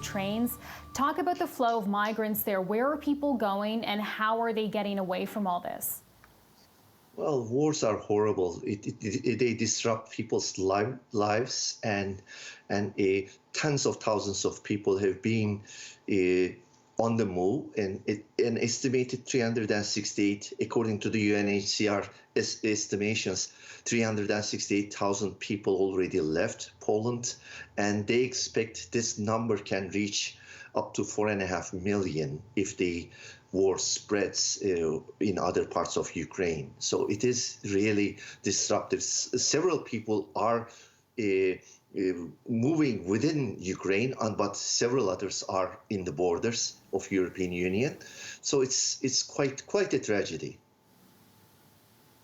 of trains. Talk about the flow of migrants there. Where are people going and how are they getting away from all this? Well, wars are horrible. They disrupt people's lives, and tens of thousands of people have been on the move, and an estimated 368, according to the UNHCR estimations, 368,000 people already left Poland, and they expect this number can reach up to 4.5 million if the war spreads in other parts of Ukraine. So it is really disruptive. Several people are moving within Ukraine, but several others are in the borders of European Union. So it's quite a tragedy.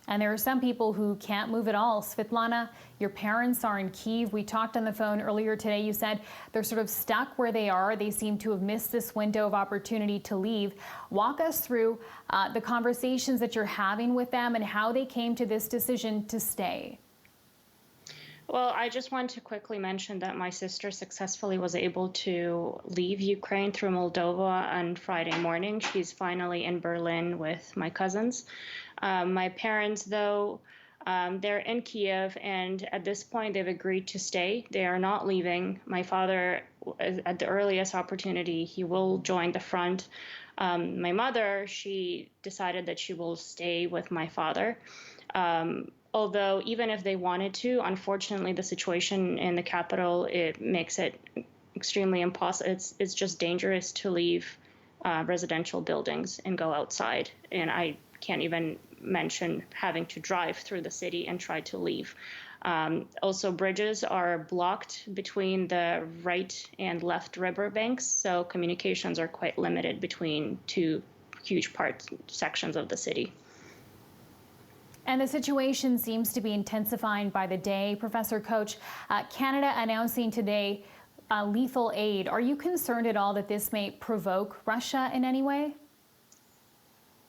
And there are some people who can't move at all. Svetlana, your parents are in Kyiv. We talked on the phone earlier today. You said they're sort of stuck where they are. They seem to have missed this window of opportunity to leave. Walk us through the conversations that you're having with them and how they came to this decision to stay. Well, I just want to quickly mention that my sister successfully was able to leave Ukraine through Moldova on Friday morning. She's finally in Berlin with my cousins. My parents, though, they're in Kiev, and at this point they've agreed to stay. They are not leaving. My father, at the earliest opportunity, he will join the front. My mother, she decided that she will stay with my father. Although even if they wanted to, unfortunately, the situation in the capital, it makes it extremely impossible. It's just dangerous to leave residential buildings and go outside. And I can't even mention having to drive through the city and try to leave. Also, bridges are blocked between the right and left river banks, so communications are quite limited between two huge sections of the city. And the situation seems to be intensifying by the day. Professor Koch, Canada announcing today lethal aid. Are you concerned at all that this may provoke Russia in any way?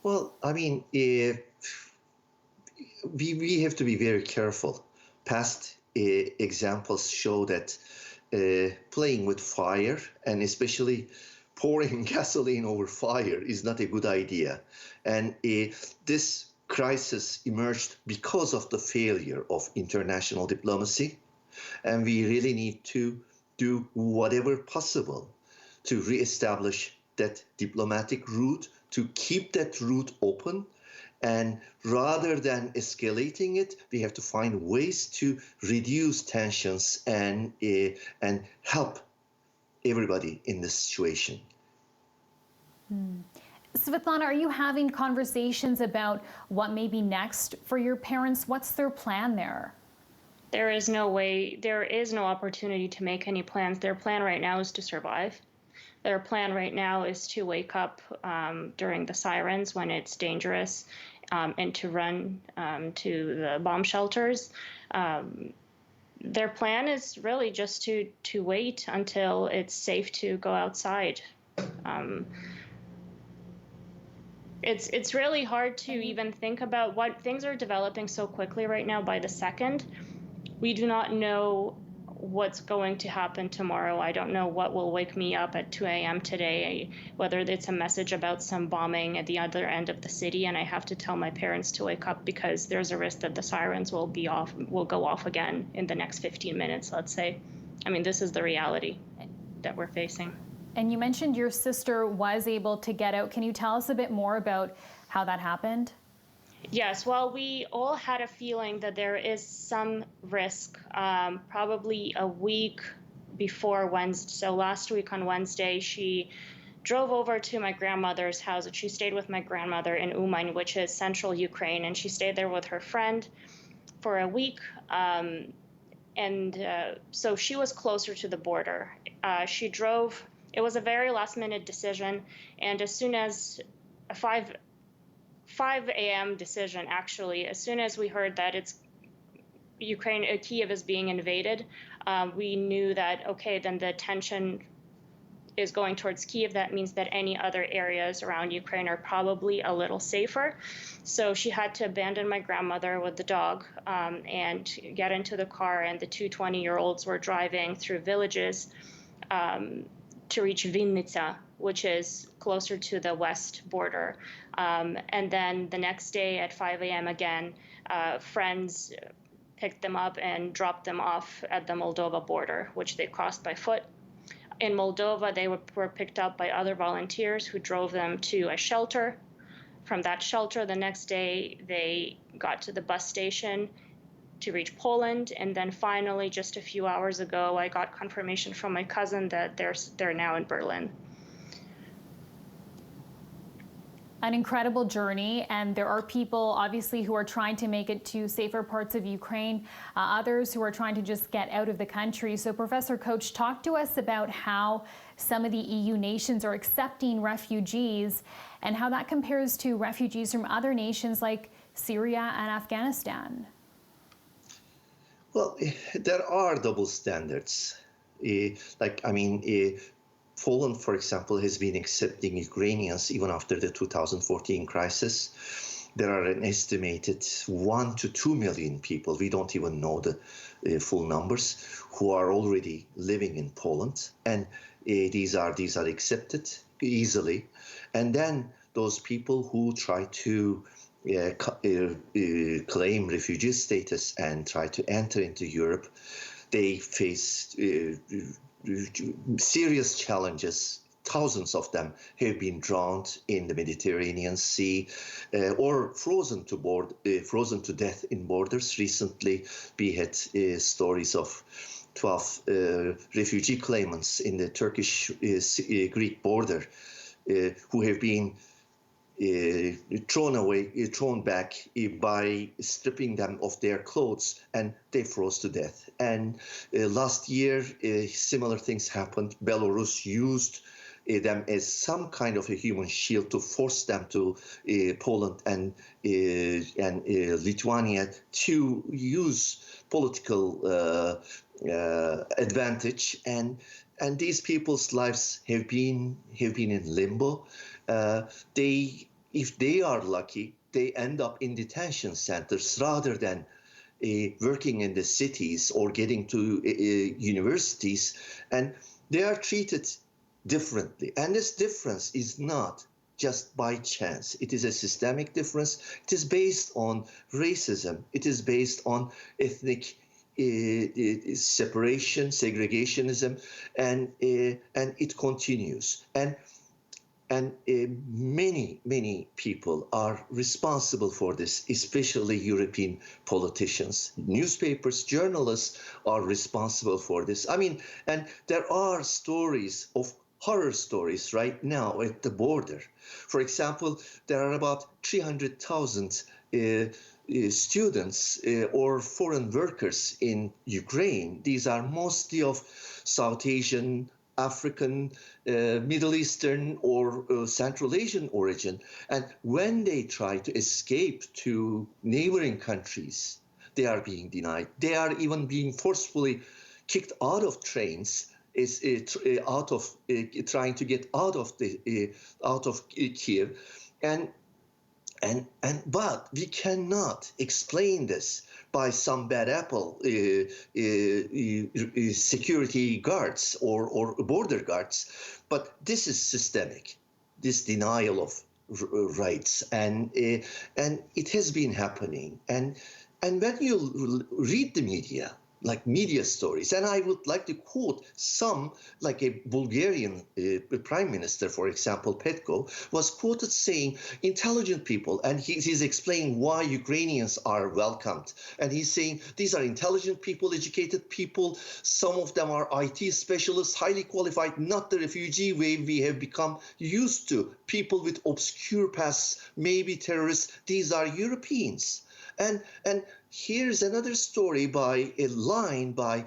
Well, I mean, we have to be very careful. Past examples show that playing with fire, and especially pouring gasoline over fire, is not a good idea. And this crisis emerged because of the failure of international diplomacy, and we really need to do whatever possible to reestablish that diplomatic route, to keep that route open, and rather than escalating it, we have to find ways to reduce tensions and help everybody in this situation. Svetlana, are you having conversations about what may be next for your parents? What's their plan there? There is no opportunity to make any plans. Their plan right now is to survive. Their plan right now is to wake up during the sirens when it's dangerous and to run to the bomb shelters. Their plan is really just to wait until it's safe to go outside. It's really hard to even think about what things are developing so quickly right now by the second. We do not know what's going to happen tomorrow. I don't know what will wake me up at 2 a.m. today, whether it's a message about some bombing at the other end of the city, and I have to tell my parents to wake up because there's a risk that the sirens will go off again in the next 15 minutes, let's say. I mean, this is the reality that we're facing. And you mentioned your sister was able to get out. Can you tell us a bit more about how that happened? Yes, well, we all had a feeling that there is some risk, probably a week before Wednesday. So last week on Wednesday, she drove over to my grandmother's house. She stayed with my grandmother in Uman, which is central Ukraine, and she stayed there with her friend for a week. So she was closer to the border. She drove. It was a very last-minute decision, and as soon as 5 a.m. decision, actually, as soon as we heard that Kyiv is being invaded, we knew that, okay, then the tension is going towards Kyiv. That means that any other areas around Ukraine are probably a little safer. So she had to abandon my grandmother with the dog and get into the car, and the two 20-year-olds were driving through villages to reach Vinnytsia, which is closer to the west border. And then the next day at 5 a.m. again, friends picked them up and dropped them off at the Moldova border, which they crossed by foot. In Moldova, they were picked up by other volunteers who drove them to a shelter. From that shelter, the next day, they got to the bus station to reach Poland. And then finally, just a few hours ago, I got confirmation from my cousin that they're now in Berlin. An incredible journey, and there are people obviously who are trying to make it to safer parts of Ukraine, others who are trying to just get out of the country. So Professor Koch, talk to us about how some of the EU nations are accepting refugees and how that compares to refugees from other nations like Syria and Afghanistan. Well, there are double standards. Poland, for example, has been accepting Ukrainians even after the 2014 crisis. There are an estimated 1 to 2 million people, we don't even know the full numbers, who are already living in Poland. And these are accepted easily. And then those people who try to claim refugee status and try to enter into Europe, they face serious challenges. Thousands of them have been drowned in the Mediterranean Sea or frozen to death in borders. Recently, we had stories of 12 refugee claimants in the Turkish-Greek border who have been thrown back by stripping them of their clothes, and they froze to death. And last year, similar things happened. Belarus used them as some kind of a human shield to force them to Poland and Lithuania to use political advantage. And these people's lives have been in limbo. If they are lucky, they end up in detention centers rather than working in the cities or getting to universities, and they are treated differently. And this difference is not just by chance. It is a systemic difference. It is based on racism. It is based on ethnic separation, segregationism, and it continues. And many people are responsible for this, especially European politicians. Newspapers, journalists are responsible for this. And there are stories of horror stories right now at the border. For example, there are about 300,000 students or foreign workers in Ukraine. These are mostly of South Asian, African, Middle Eastern, or Central Asian origin. And when they try to escape to neighboring countries, they are being denied. They are even being forcefully kicked out of trains, trying to get out of Kiev. But we cannot explain this by some bad apple security guards or border guards. But this is systemic, this denial of rights, and it has been happening. And when you read the media, like media stories, and I would like to quote some, like a Bulgarian prime minister, for example, Petko, was quoted saying, intelligent people, and he's explaining why Ukrainians are welcomed. And he's saying, these are intelligent people, educated people, some of them are IT specialists, highly qualified, not the refugee wave we have become used to, people with obscure pasts, maybe terrorists, these are Europeans. And here's another story by a line by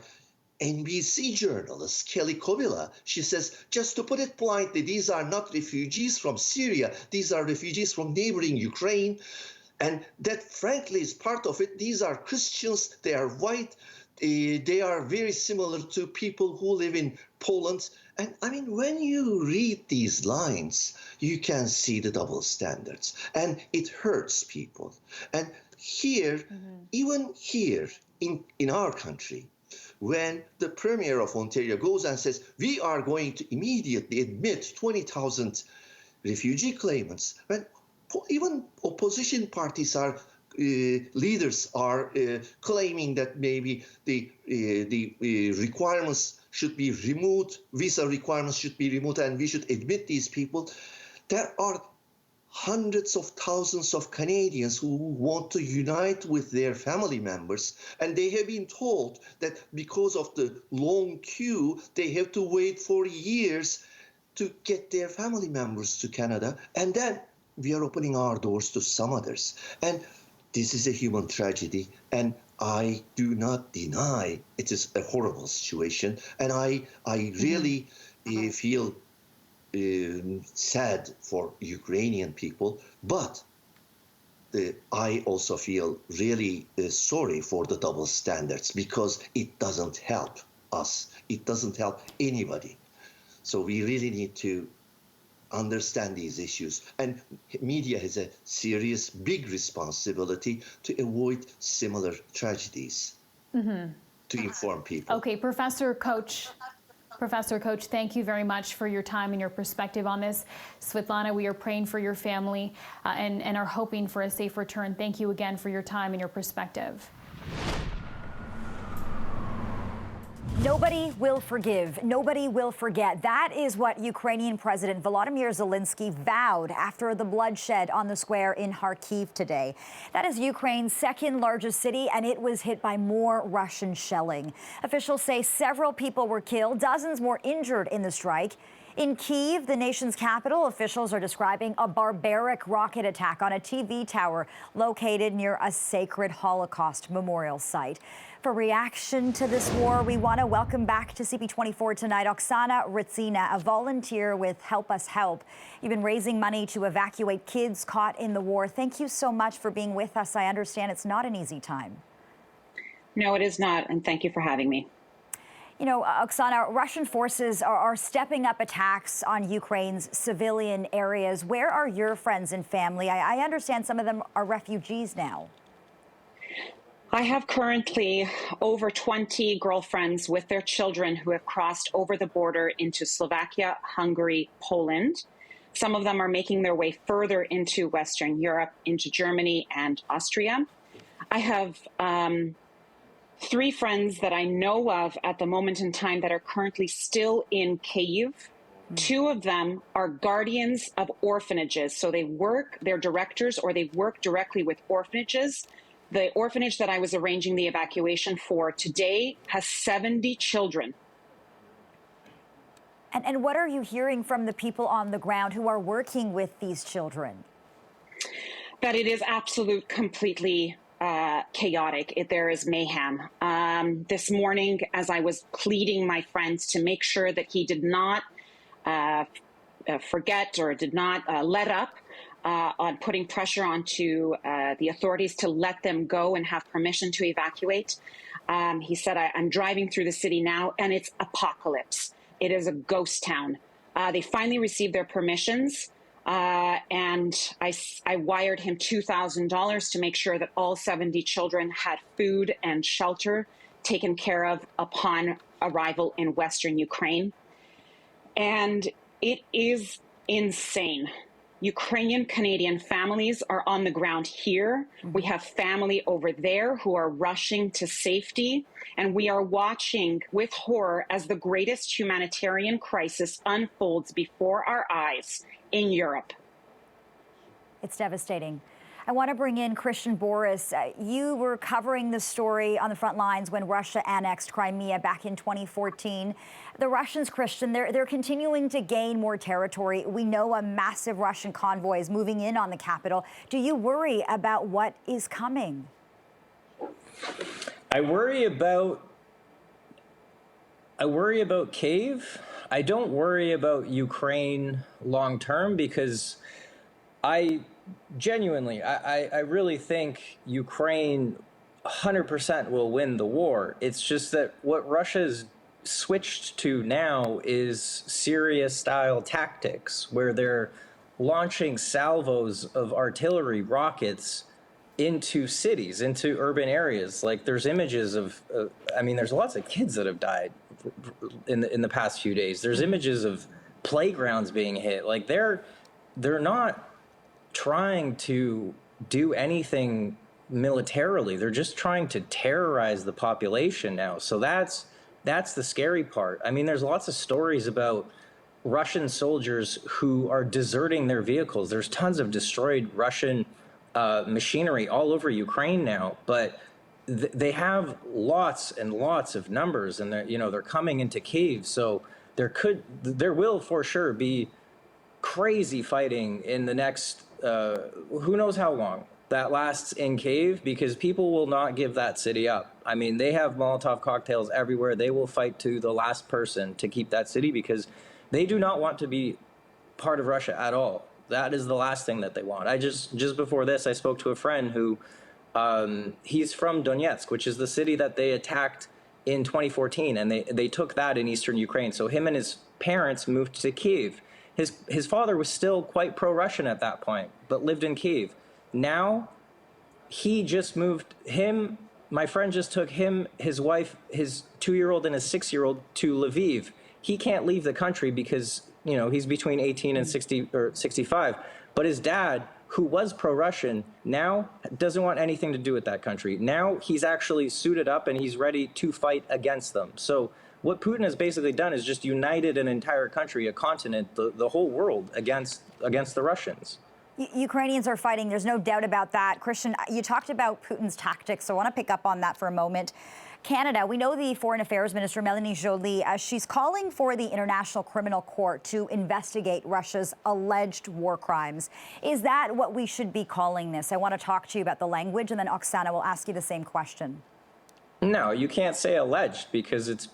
NBC journalist Kelly Kovila. She says, just to put it bluntly, these are not refugees from Syria. These are refugees from neighboring Ukraine. And that, frankly, is part of it. These are Christians. They are white. They are very similar to people who live in Poland. And when you read these lines, you can see the double standards. And it hurts people. And here, even here in our country, when the Premier of Ontario goes and says, we are going to immediately admit 20,000 refugee claimants, when even opposition parties are leaders are claiming that maybe the requirements should be removed, visa requirements should be removed, and we should admit these people. There are hundreds of thousands of Canadians who want to unite with their family members, and they have been told that because of the long queue, they have to wait for years to get their family members to Canada, and then we are opening our doors to some others. And this is a human tragedy, and I do not deny it is a horrible situation, and I really feel sad for Ukrainian people, but I also feel really sorry for the double standards, because it doesn't help us. It doesn't help anybody. So we really need to understand these issues. And media has a serious, big responsibility to avoid similar tragedies, to inform people. Okay, Professor Coach, thank you very much for your time and your perspective on this. Svetlana, we are praying for your family and are hoping for a safe return. Thank you again for your time and your perspective. Nobody will forgive. Nobody will forget. That is what Ukrainian President Volodymyr Zelensky vowed after the bloodshed on the square in Kharkiv today. That is Ukraine's second largest city, and it was hit by more Russian shelling. Officials say several people were killed, dozens more injured in the strike. In Kyiv, the nation's capital, officials are describing a barbaric rocket attack on a TV tower located near a sacred Holocaust memorial site. For reaction to this war, we want to welcome back to CP24 Tonight Oksana Ritsina, a volunteer with Help Us Help. You've been raising money to evacuate kids caught in the war. Thank you so much for being with us. I understand it's not an easy time. No, it is not, and thank you for having me. You know, Oksana, Russian forces are stepping up attacks on Ukraine's civilian areas. Where are your friends and family? I understand some of them are refugees now. I have currently over 20 girlfriends with their children who have crossed over the border into Slovakia, Hungary, Poland. Some of them are making their way further into Western Europe, into Germany and Austria. I have 3 friends that I know of at the moment in time that are currently still in Kyiv. 2 of them are guardians of orphanages. So they're directors, or they work directly with orphanages. The orphanage that I was arranging the evacuation for today has 70 children. And what are you hearing from the people on the ground who are working with these children? That it is completely chaotic. There is mayhem. This morning, as I was pleading my friends to make sure that he did not forget or did not let up on putting pressure onto the authorities to let them go and have permission to evacuate. He said, I'm driving through the city now, and it's apocalypse. It is a ghost town. They finally received their permissions, and I wired him $2,000 to make sure that all 70 children had food and shelter taken care of upon arrival in Western Ukraine. And it is insane. Ukrainian Canadian families are on the ground here. We have family over there who are rushing to safety, and we are watching with horror as the greatest humanitarian crisis unfolds before our eyes in Europe. It's devastating. I want to bring in Christian Boris. You were covering this story on the front lines when Russia annexed Crimea back in 2014. The Russians, Christian, they're continuing to gain more territory. We know a massive Russian convoy is moving in on the capital. Do you worry about what is coming? I worry about Kyiv. I don't worry about Ukraine long term, because I really think Ukraine 100% will win the war. It's just that what Russia's switched to now is Syria-style tactics, where they're launching salvos of artillery rockets into cities, into urban areas. Like there's images of, I mean, there's lots of kids that have died in the past few days. There's images of playgrounds being hit. Like they're not trying to do anything militarily. They're just trying to terrorize the population now. So that's the scary part. I mean, there's lots of stories about Russian soldiers who are deserting their vehicles. There's tons of destroyed Russian machinery all over Ukraine now, but they have lots and lots of numbers, and they're coming into Kyiv. So there will for sure be crazy fighting in the next who knows how long that lasts in Kyiv, because people will not give that city up. I mean, they have Molotov cocktails everywhere. They will fight to the last person to keep that city, because they do not want to be part of Russia at all. That is the last thing that they want. Just before this, I spoke to a friend who, he's from Donetsk, which is the city that they attacked in 2014, and they took that in eastern Ukraine. So him and his parents moved to Kyiv. His father was still quite pro-Russian at that point, but lived in Kyiv. Now, he just moved my friend just took him, his wife, his 2-year-old and his 6-year-old to Lviv. He can't leave the country because, he's between 18 and 60 or 65. But his dad, who was pro-Russian, now doesn't want anything to do with that country. Now he's actually suited up and he's ready to fight against them. So what Putin has basically done is just united an entire country, a continent, the whole world against the Russians. Ukrainians are fighting. There's no doubt about that. Christian, you talked about Putin's tactics, so I want to pick up on that for a moment. Canada, we know the Foreign Affairs Minister, Melanie Joly, she's calling for the International Criminal Court to investigate Russia's alleged war crimes. Is that what we should be calling this? I want to talk to you about the language, and then Oksana will ask you the same question. No, you can't say alleged, because there's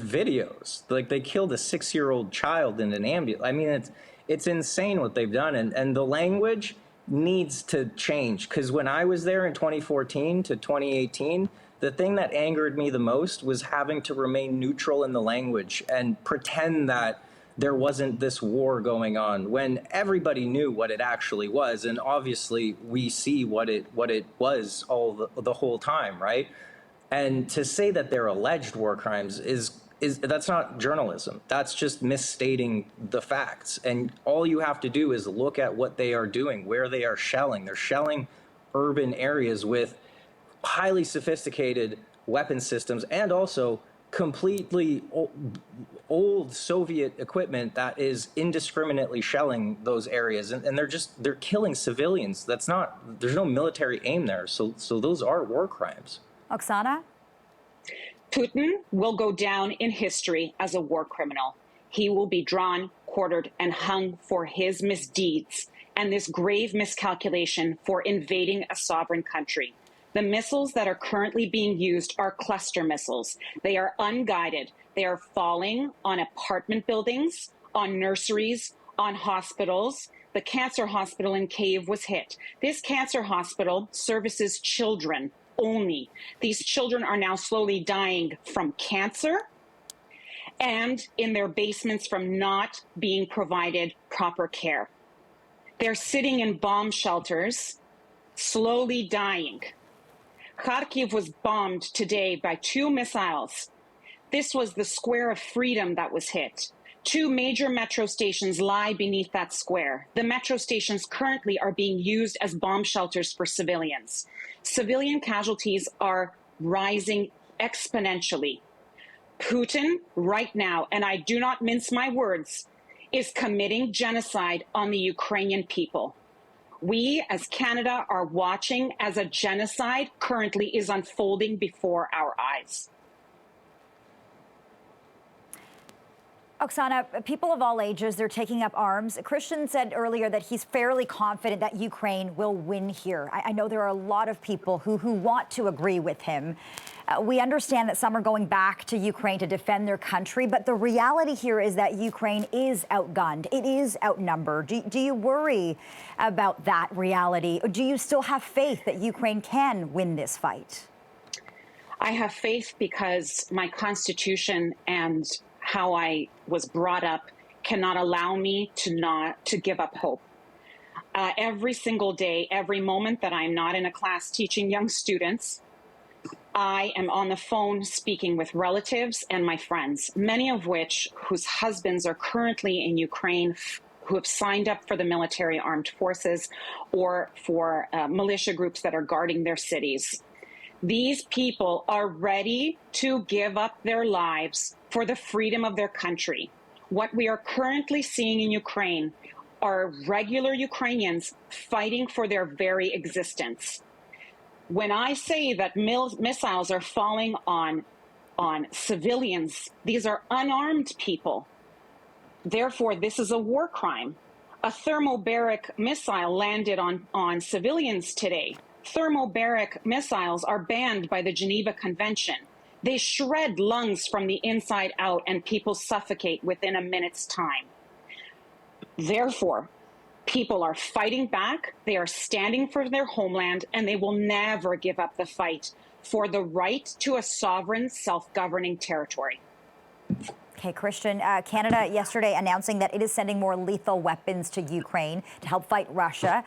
videos. Like, they killed a 6-year-old child in an ambulance. I mean, it's insane what they've done, and the language needs to change, because when I was there in 2014 to 2018, the thing that angered me the most was having to remain neutral in the language and pretend that there wasn't this war going on when everybody knew what it actually was, and obviously we see what it was the whole time, right? And to say that they're alleged war crimes is that's not journalism. That's just misstating the facts. And all you have to do is look at what they are doing, where they are shelling. They're shelling urban areas with highly sophisticated weapon systems and also completely old Soviet equipment that is indiscriminately shelling those areas. And they're killing civilians. There's no military aim there. So those are war crimes. Oksana? Putin will go down in history as a war criminal. He will be drawn, quartered, and hung for his misdeeds and this grave miscalculation for invading a sovereign country. The missiles that are currently being used are cluster missiles. They are unguided. They are falling on apartment buildings, on nurseries, on hospitals. The cancer hospital in Kyiv was hit. This cancer hospital services children only. These children are now slowly dying from cancer and in their basements from not being provided proper care. They're sitting in bomb shelters, slowly dying. Kharkiv was bombed today by 2 missiles. This was the Square of Freedom that was hit. 2 major metro stations lie beneath that square. The metro stations currently are being used as bomb shelters for civilians. Civilian casualties are rising exponentially. Putin, right now, and I do not mince my words, is committing genocide on the Ukrainian people. We, as Canada, are watching as a genocide currently is unfolding before our eyes. Oksana, people of all ages, they're taking up arms. Christian said earlier that he's fairly confident that Ukraine will win here. I know there are a lot of people who want to agree with him. We understand that some are going back to Ukraine to defend their country, but the reality here is that Ukraine is outgunned. It is outnumbered. Do you worry about that reality? Or do you still have faith that Ukraine can win this fight? I have faith because my constitution and how I was brought up cannot allow me to give up hope. every single day, every moment that I'm not in a class teaching young students, I am on the phone speaking with relatives and my friends, many of which whose husbands are currently in Ukraine, who have signed up for the military armed forces or for militia groups that are guarding their cities. These people are ready to give up their lives for the freedom of their country. What we are currently seeing in Ukraine are regular Ukrainians fighting for their very existence. When I say that missiles are falling on civilians, these are unarmed people. Therefore, this is a war crime. A thermobaric missile landed on civilians today. Thermobaric missiles are banned by the Geneva Convention. They shred lungs from the inside out and people suffocate within a minute's time. Therefore, people are fighting back, they are standing for their homeland, and they will never give up the fight for the right to a sovereign, self-governing territory. Okay, Christian, Canada yesterday announcing that it is sending more lethal weapons to Ukraine to help fight Russia.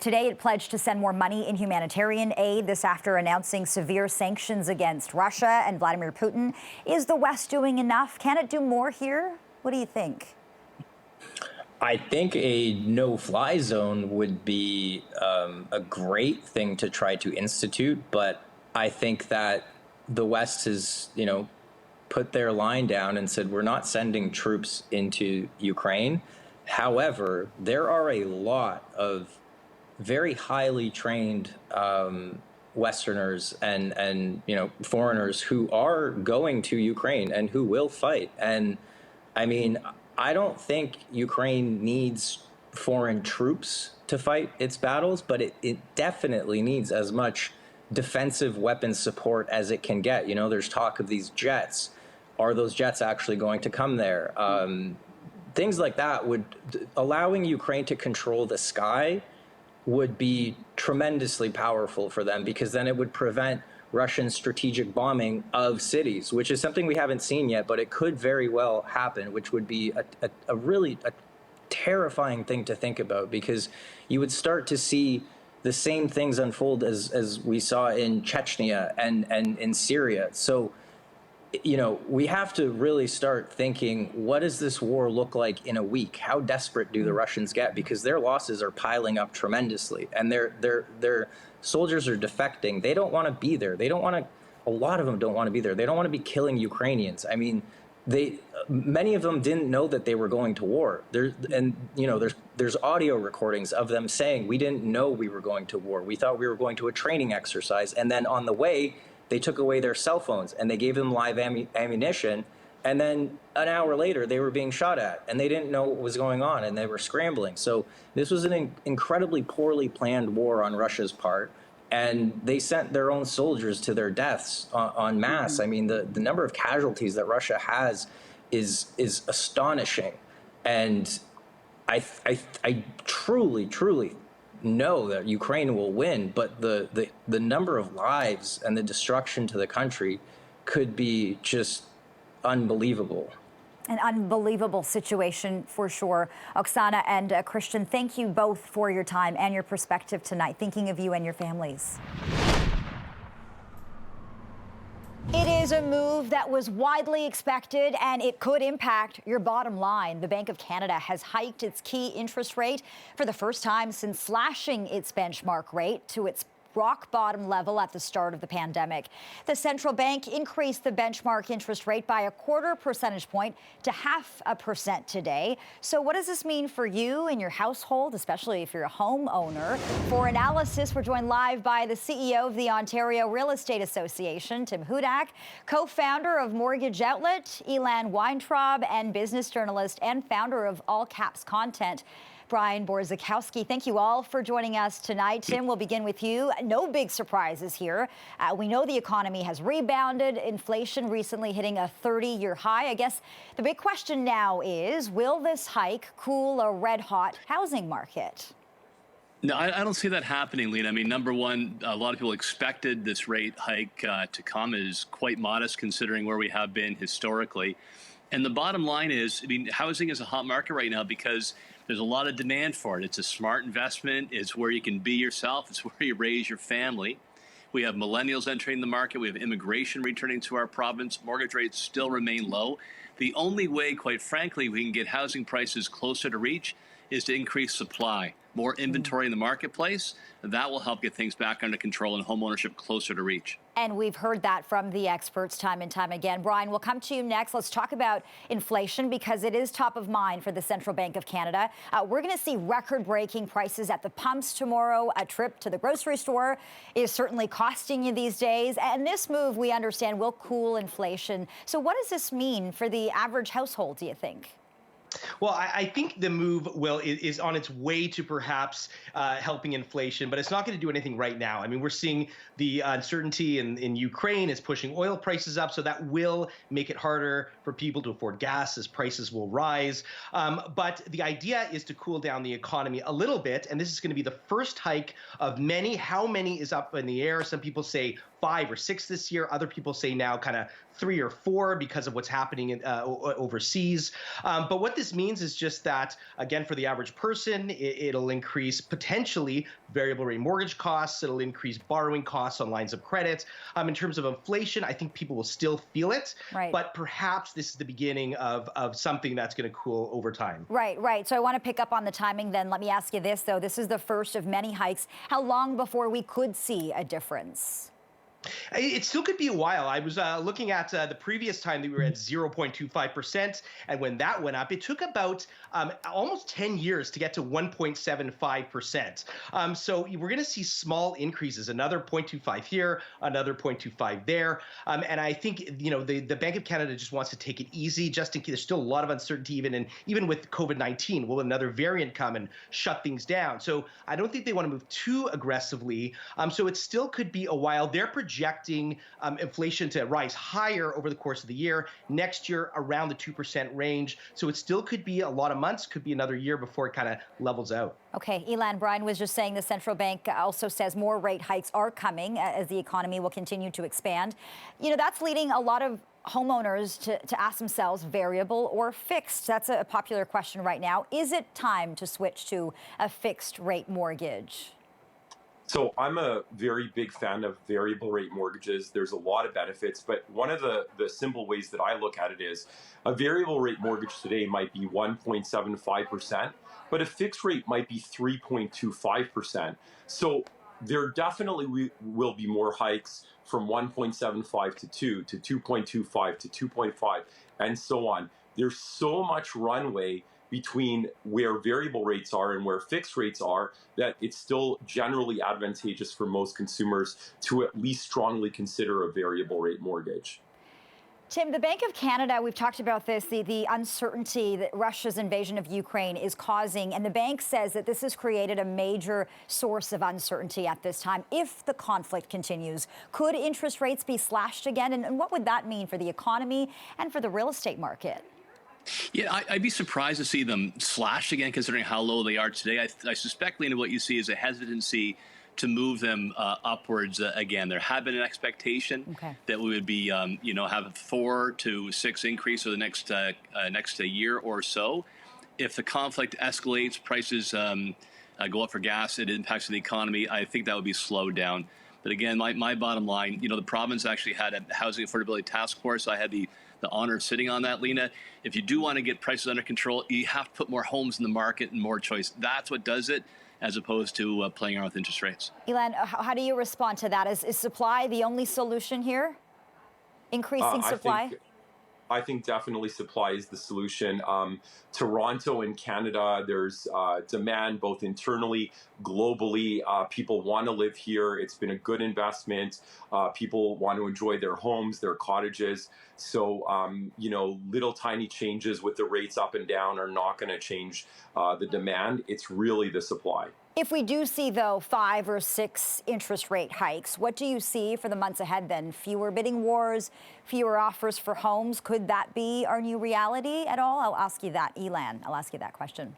Today, it pledged to send more money in humanitarian aid, this after announcing severe sanctions against Russia and Vladimir Putin. Is the West doing enough? Can it do more here? What do you think? I think a no-fly zone would be a great thing to try to institute, but I think that the West has, put their line down and said, we're not sending troops into Ukraine. However, there are a lot of very highly trained Westerners and foreigners who are going to Ukraine and who will fight. And I mean, I don't think Ukraine needs foreign troops to fight its battles, but it definitely needs as much defensive weapons support as it can get. There's talk of these jets. Are those jets actually going to come there? Things like that allowing Ukraine to control the sky would be tremendously powerful for them, because then it would prevent Russian strategic bombing of cities, which is something we haven't seen yet, but it could very well happen, which would be a really terrifying thing to think about, because you would start to see the same things unfold as we saw in Chechnya and in Syria. So, we have to really start thinking, what does this war look like in a week? How desperate do the Russians get? Because their losses are piling up tremendously, and their soldiers are defecting. They don't want to be there. A lot of them don't want to be there. They don't want to be killing Ukrainians. I mean, many of them didn't know that they were going to war. There's audio recordings of them saying, we didn't know we were going to war. We thought we were going to a training exercise. And then on the way, they took away their cell phones and they gave them live ammunition. And then an hour later, they were being shot at and they didn't know what was going on and they were scrambling. So this was an incredibly poorly planned war on Russia's part. And they sent their own soldiers to their deaths en masse. I mean, the number of casualties that Russia has is astonishing. And I truly know that Ukraine will win, but the number of lives and the destruction to the country could be just unbelievable. An unbelievable situation for sure. Oksana and Christian, thank you both for your time and your perspective tonight. Thinking of you and your families. It is a move that was widely expected, and it could impact your bottom line. The Bank of Canada has hiked its key interest rate for the first time since slashing its benchmark rate to its rock bottom level at the start of the pandemic. The central bank increased the benchmark interest rate by 1/4 percentage point to 0.5% today. So what does this mean for you and your household, especially if you're a homeowner? For analysis, we're joined live by the CEO of the Ontario Real Estate Association, Tim Hudak, co-founder of Mortgage Outlet, Elan Weintraub, and business journalist and founder of All Caps Content, Brian Borzakowski. Thank you all for joining us tonight. Tim, we'll begin with you. No big surprises here. We know the economy has rebounded, inflation recently hitting a 30-year high. I guess the big question now is, will this hike cool a red-hot housing market? No, I don't see that happening, Lena. I mean, number one, a lot of people expected this rate hike to come. It is quite modest considering where we have been historically. And the bottom line is, I mean, housing is a hot market right now because there's a lot of demand for it. It's a smart investment. It's where you can be yourself. It's where you raise your family. We have millennials entering the market. We have immigration returning to our province. Mortgage rates still remain low. The only way, quite frankly, we can get housing prices closer to reach is to increase supply, more inventory in the marketplace. That will help get things back under control and homeownership closer to reach. And we've heard that from the experts time and time again. Brian, we'll come to you next. Let's talk about inflation because it is top of mind for the Central Bank of Canada. We're going to see record-breaking prices at the pumps tomorrow. A trip to the grocery store is certainly costing you these days. And this move, we understand, will cool inflation. So what does this mean for the average household, do you think? Well, I think the move is on its way to perhaps helping inflation, but it's not going to do anything right now. I mean, we're seeing the uncertainty in Ukraine is pushing oil prices up, so that will make it harder for people to afford gas as prices will rise. But the idea is to cool down the economy a little bit, and this is going to be the first hike of many. How many is up in the air? Some people say 5 or 6 this year. Other people say now kind of 3 or 4 because of what's happening overseas. But what this means is just that, again, for the average person, it'll increase potentially variable rate mortgage costs. It'll increase borrowing costs on lines of credit. In terms of inflation, I think people will still feel it. Right. But perhaps this is the beginning of something that's going to cool over time. Right. So I want to pick up on the timing then. Let me ask you this, though. This is the first of many hikes. How long before we could see a difference? It still could be a while. I was looking at the previous time that we were at 0.25%, and when that went up, it took about almost 10 years to get to 1.75%. So we're going to see small increases, another 0.25 here, another 0.25 there. And I think, the Bank of Canada just wants to take it easy, just in case. There's still a lot of uncertainty, even with COVID-19. Will another variant come and shut things down? So I don't think they want to move too aggressively. So it still could be a while. They're projecting inflation to rise higher over the course of the year. Next year, around the 2% range. So it still could be a lot of months, could be another year before it kind of levels out. Okay, Elan, Brian was just saying the central bank also says more rate hikes are coming as the economy will continue to expand. That's leading a lot of homeowners to ask themselves, variable or fixed? That's a popular question right now. Is it time to switch to a fixed rate mortgage? So I'm a very big fan of variable rate mortgages. There's a lot of benefits, but one of the simple ways that I look at it is a variable rate mortgage today might be 1.75%, but a fixed rate might be 3.25%. So there definitely will be more hikes from 1.75 to 2 to 2.25 to 2.5 and so on. There's so much runway between where variable rates are and where fixed rates are that it's still generally advantageous for most consumers to at least strongly consider a variable rate mortgage. Tim, the Bank of Canada, we've talked about this, the uncertainty that Russia's invasion of Ukraine is causing, and the bank says that this has created a major source of uncertainty at this time. If the conflict continues, could interest rates be slashed again? And what would that mean for the economy and for the real estate market? Yeah, I'd be surprised to see them slashed again, considering how low they are today. I suspect, Lena, what you see is a hesitancy to move them upwards again. There had been an expectation that we would be, have a 4 to 6 increase over the next year or so. If the conflict escalates, prices go up for gas, it impacts the economy. I think that would be slowed down. But again, my bottom line, the province actually had a housing affordability task force. I had the honor of sitting on that, Lena. If you do want to get prices under control, you have to put more homes in the market and more choice. That's what does it, as opposed to playing around with interest rates. Elan, how do you respond to that? Is supply the only solution here? Increasing supply? I think definitely supply is the solution. Toronto and Canada, there's demand both internally, globally. People want to live here. It's been a good investment. People want to enjoy their homes, their cottages. So, little tiny changes with the rates up and down are not going to change the demand. It's really the supply. If we do see, though, 5 or 6 interest rate hikes, what do you see for the months ahead then? Fewer bidding wars, fewer offers for homes? Could that be our new reality at all? I'll ask you that, Elan. I'll ask you that question.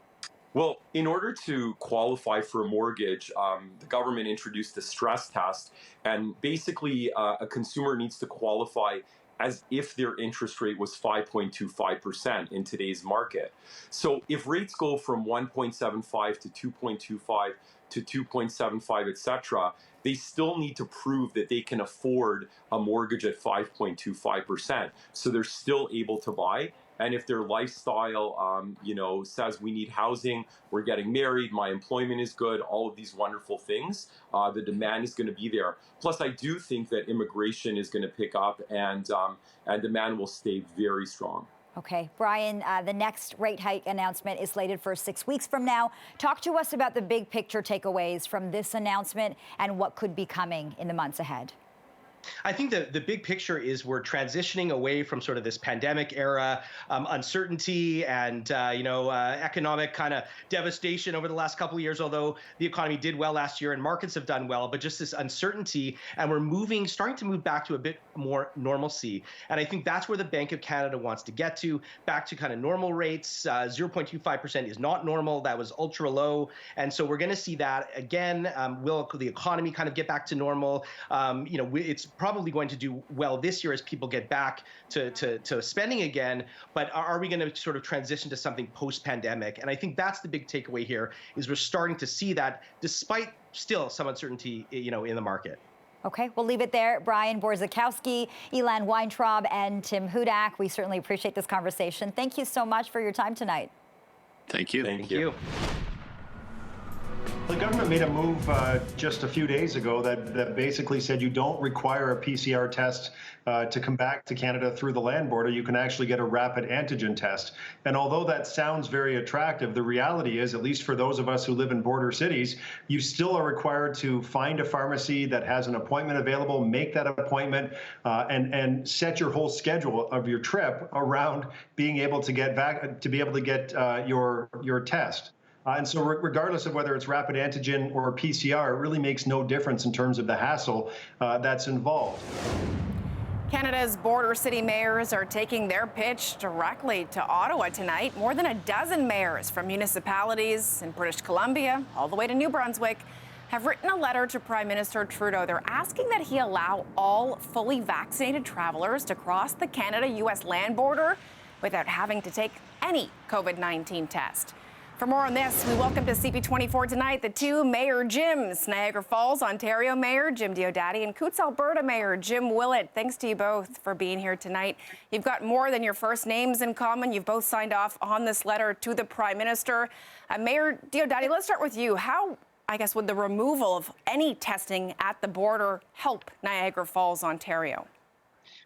Well, in order to qualify for a mortgage, the government introduced the stress test, and basically a consumer needs to qualify as if their interest rate was 5.25% in today's market. So if rates go from 1.75 to 2.25 to 2.75, etc., they still need to prove that they can afford a mortgage at 5.25%. So they're still able to buy. And if their lifestyle, says we need housing, we're getting married, my employment is good, all of these wonderful things, the demand is going to be there. Plus, I do think that immigration is going to pick up, and demand will stay very strong. Okay, Brian, the next rate hike announcement is slated for 6 weeks from now. Talk to us about the big picture takeaways from this announcement and what could be coming in the months ahead. I think the big picture is we're transitioning away from sort of this pandemic era uncertainty and economic kind of devastation over the last couple of years, although the economy did well last year and markets have done well, but just this uncertainty, and we're starting to move back to a bit more normalcy. And I think that's where the Bank of Canada wants to get to, back to kind of normal rates. 0.25% is not normal. That was ultra low. And so we're going to see that again. Will the economy kind of get back to normal? It's probably going to do well this year as people get back to spending again, but are we going to sort of transition to something post-pandemic? And I think that's the big takeaway here, is we're starting to see that despite still some uncertainty, in the market. Okay, we'll leave it there. Brian Borzakowski, Elan Weintraub, and Tim Hudak, we certainly appreciate this conversation. Thank you so much for your time tonight. Thank you. Thank you. The government made a move just a few days ago that basically said you don't require a PCR test to come back to Canada through the land border. You can actually get a rapid antigen test. And although that sounds very attractive, the reality is, at least for those of us who live in border cities, you still are required to find a pharmacy that has an appointment available, make that appointment, and set your whole schedule of your trip around being able to get back, to be able to get your test. And so regardless of whether it's rapid antigen or PCR, it really makes no difference in terms of the hassle that's involved. Canada's border city mayors are taking their pitch directly to Ottawa tonight. More than a dozen mayors from municipalities in British Columbia all the way to New Brunswick have written a letter to Prime Minister Trudeau. They're asking that he allow all fully vaccinated travelers to cross the Canada-U.S. land border without having to take any COVID-19 test. For more on this, we welcome to CP24 Tonight the two Mayor Jims, Niagara Falls, Ontario Mayor Jim Diodati and Coutts, Alberta Mayor Jim Willett. Thanks to you both for being here tonight. You've got more than your first names in common. You've both signed off on this letter to the Prime Minister. Mayor Diodati, let's start with you. How, would the removal of any testing at the border help Niagara Falls, Ontario?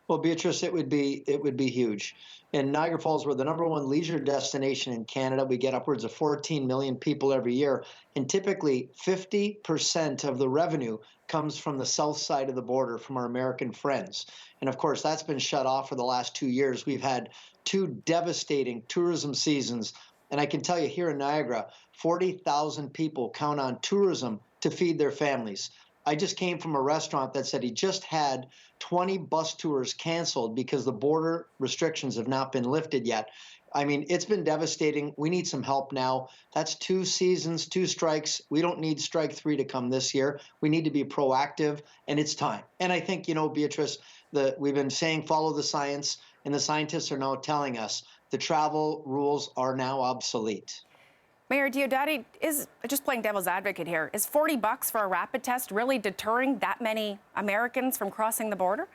Well, Beatrice, it would be huge. In Niagara Falls, we're the #1 leisure destination in Canada. We get upwards of 14 million people every year, and typically 50% of the revenue comes from the south side of the border, from our American friends. And of course, that's been shut off for the last 2 years. We've had 2 devastating tourism seasons, and I can tell you here in Niagara, 40,000 people count on tourism to feed their families. I just came from a restaurant that said he just had 20 bus tours canceled because the border restrictions have not been lifted yet. I mean, it's been devastating. We need some help now. That's 2 seasons, 2 strikes. We don't need strike 3 to come this year. We need to be proactive, and it's time. And I think, Beatrice, we've been saying follow the science, and the scientists are now telling us the travel rules are now obsolete. Mayor Diodati, is just playing devil's advocate here, is $40 for a rapid test really deterring that many Americans from crossing the border?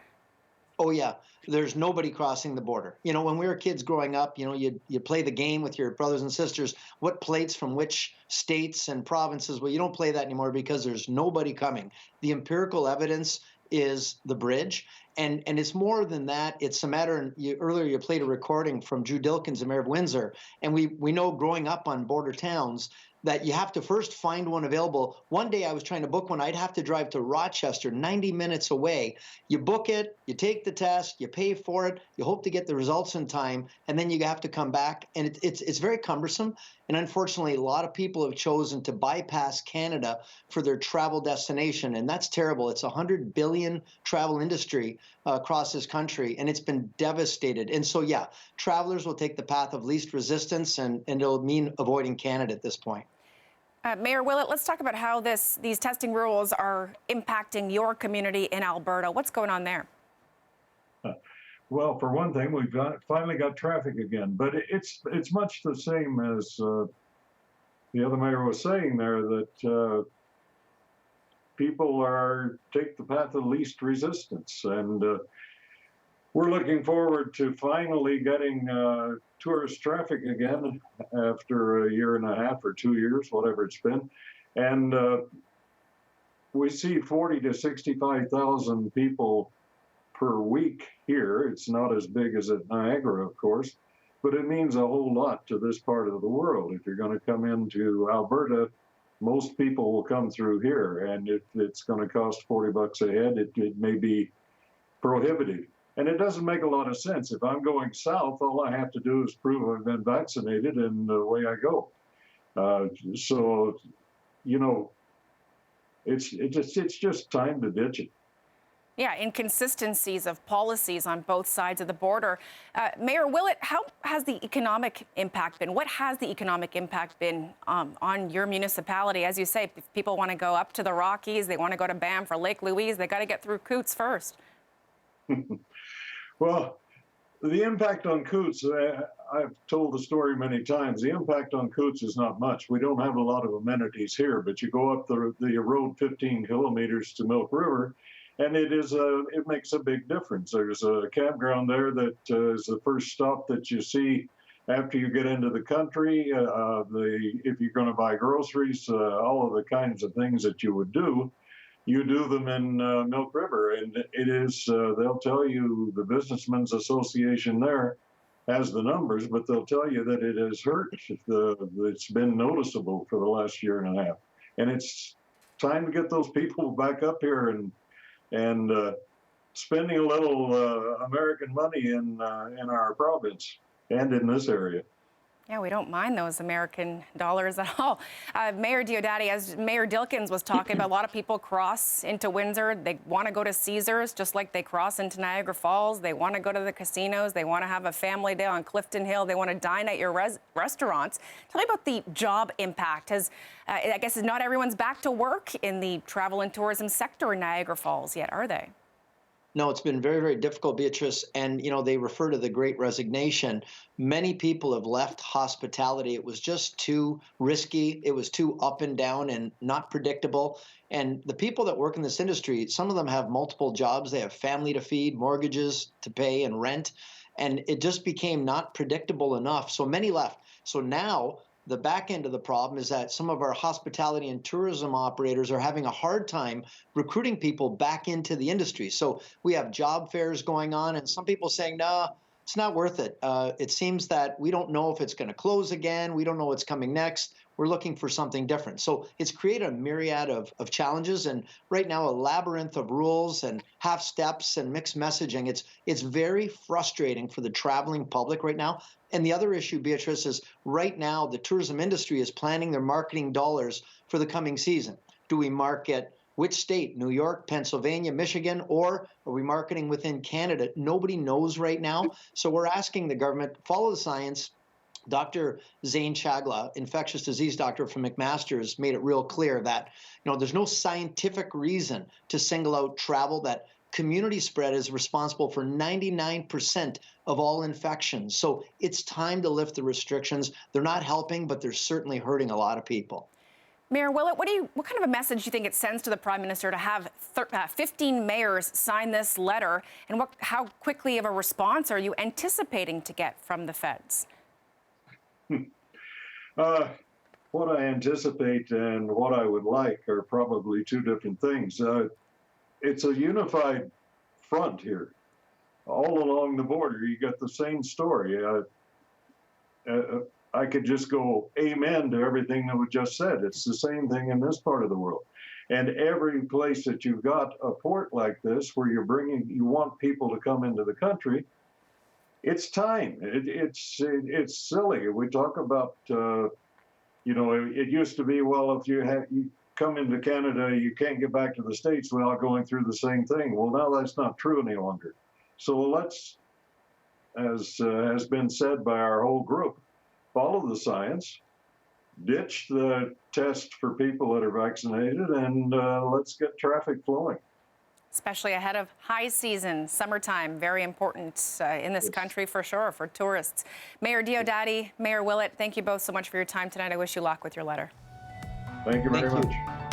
Oh, yeah. There's nobody crossing the border. When we were kids growing up, you play the game with your brothers and sisters, what plates from which states and provinces. Well, you don't play that anymore because there's nobody coming. The empirical evidence is the bridge. And it's more than that. It's a matter, and earlier you played a recording from Drew Dilkins, the mayor of Windsor, and we know growing up on border towns that you have to first find one available. One day I was trying to book one. I'd have to drive to Rochester, 90 minutes away. You book it, you take the test, you pay for it, you hope to get the results in time, and then you have to come back. And it's very cumbersome. And unfortunately, a lot of people have chosen to bypass Canada for their travel destination, and that's terrible. It's a $100 billion travel industry across this country, and it's been devastated. And so, yeah, travelers will take the path of least resistance, and it'll mean avoiding Canada at this point. Mayor Willett, let's talk about how these testing rules are impacting your community in Alberta. What's going on there? Well, for one thing, we've finally got traffic again, but it's much the same as the other mayor was saying there, that people take the path of least resistance, and we're looking forward to finally getting tourist traffic again after a year and a half or 2 years, whatever it's been, and we see 40 to 65,000 people per week here. It's not as big as at Niagara, of course, but it means a whole lot to this part of the world. If you're going to come into Alberta, most people will come through here, and if it's going to cost $40 a head, it may be prohibitive. And it doesn't make a lot of sense. If I'm going south, all I have to do is prove I've been vaccinated, and away I go. So, you know, it's just time to ditch it. Yeah, inconsistencies of policies on both sides of the border. Mayor Willett, how has the economic impact been? What has the economic impact been on your municipality? As you say, if people want to go up to the Rockies, they want to go to Banff or Lake Louise, they got to get through Coots first. Well, the impact on Coots, I've told the story many times. The impact on Coots is not much. We don't have a lot of amenities here, but you go up the road 15 kilometers to Milk River, and it makes a big difference. There's a campground there that is the first stop that you see after you get into the country. If you're going to buy groceries, all of the kinds of things that you would do, you do them in Milk River. And it is, they'll tell you, the Businessmen's Association there has the numbers, but they'll tell you that it has hurt. It's been noticeable for the last year and a half. And it's time to get those people back up here and spending a little American money in our province and in this area. Yeah, we don't mind those American dollars at all. Mayor Diodati, as Mayor Dilkins was talking about, a lot of people cross into Windsor. They want to go to Caesars just like they cross into Niagara Falls. They want to go to the casinos. They want to have a family day on Clifton Hill. They want to dine at your restaurants. Tell me about the job impact. I guess not everyone's back to work in the travel and tourism sector in Niagara Falls yet, are they? No, it's been very, very difficult, Beatrice. And, you know, they refer to the Great Resignation. Many people have left hospitality. It was just too risky. It was too up and down and not predictable. And the people that work in this industry, some of them have multiple jobs. They have family to feed, mortgages to pay, and rent. And it just became not predictable enough. So many left. So now the back end of the problem is that some of our hospitality and tourism operators are having a hard time recruiting people back into the industry. So we have job fairs going on, and some people saying, no, it's not worth it. It seems that we don't know if it's going to close again. We don't know what's coming next. We're looking for something different. So it's created a myriad of challenges, and right now a labyrinth of rules and half steps and mixed messaging. It's very frustrating for the traveling public right now. And the other issue, Beatrice, is right now the tourism industry is planning their marketing dollars for the coming season. Do we market which state? New York, Pennsylvania, Michigan, or are we marketing within Canada? Nobody knows right now. So we're asking the government, follow the science. Dr. Zain Chagla, infectious disease doctor from McMaster, has made it real clear that, you know, there's no scientific reason to single out travel, that community spread is responsible for 99% of all infections. So it's time to lift the restrictions. They're not helping, but they're certainly hurting a lot of people. Mayor Willett, what kind of a message do you think it sends to the Prime Minister to have 15 mayors sign this letter? And how quickly of a response are you anticipating to get from the feds? What I anticipate and what I would like are probably two different things. It's a unified front here. All along the border, you got the same story. I could just go amen to everything that was just said. It's the same thing in this part of the world. And every place that you've got a port like this where you want people to come into the country, it's time. It's silly. We talk about, it used to be, well, if you come into Canada, you can't get back to the States without going through the same thing. Well, now that's not true any longer. So let's, as has been said by our whole group, follow the science, ditch the test for people that are vaccinated, and let's get traffic flowing. especially ahead of high season, summertime, very important in this country for sure, for tourists. Mayor Diodati, Mayor Willett, thank you both so much for your time tonight. I wish you luck with your letter. Thank you very much.